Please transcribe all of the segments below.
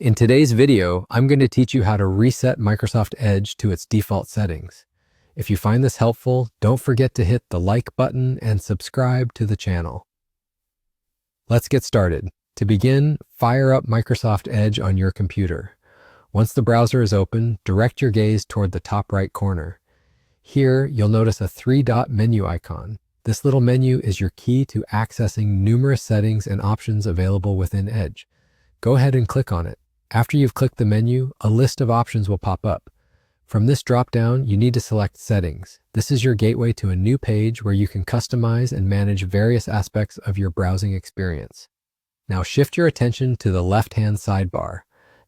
In today's video, I'm going to teach you how to reset Microsoft Edge to its default settings. If you find this helpful, don't forget to hit the like button and subscribe to the channel. Let's get started. To begin, fire up Microsoft Edge on your computer. Once the browser is open, direct your gaze toward the top right corner. Here, you'll notice a three-dot menu icon. This little menu is your key to accessing numerous settings and options available within Edge. Go ahead and click on it. After you've clicked the menu, a list of options will pop up. From this drop-down, you need to select Settings. This is your gateway to a new page where you can customize and manage various aspects of your browsing experience. Now shift your attention to the left-hand sidebar.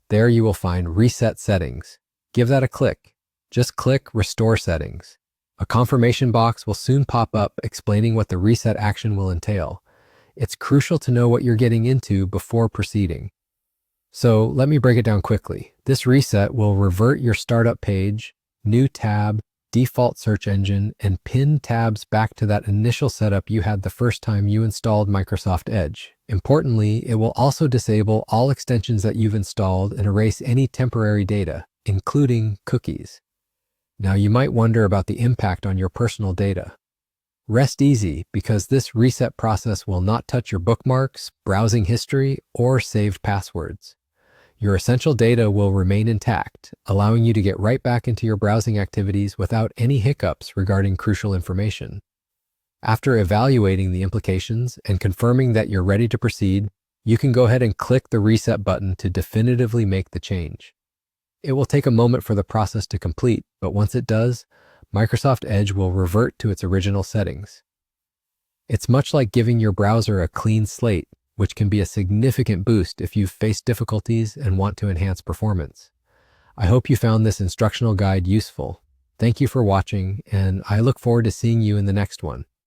There you will find Reset Settings. Give that a click. Just click Restore Settings. A confirmation box will soon pop up explaining what the reset action will entail. It's crucial to know what you're getting into before proceeding. So let me break it down quickly. This reset will revert your startup page, new tab, default search engine, and pinned tabs back to that initial setup you had the first time you installed Microsoft Edge. Importantly, it will also disable all extensions that you've installed and erase any temporary data, including cookies. Now you might wonder about the impact on your personal data. Rest easy, because this reset process will not touch your bookmarks, browsing history, or saved passwords. Your essential data will remain intact, allowing you to get right back into your browsing activities without any hiccups regarding crucial information. After evaluating the implications and confirming that you're ready to proceed, you can go ahead and click the reset button to definitively make the change. It will take a moment for the process to complete, but once it does, Microsoft Edge will revert to its original settings. It's much like giving your browser a clean slate, which can be a significant boost if you've faced difficulties and want to enhance performance. I hope you found this instructional guide useful. Thank you for watching, and I look forward to seeing you in the next one.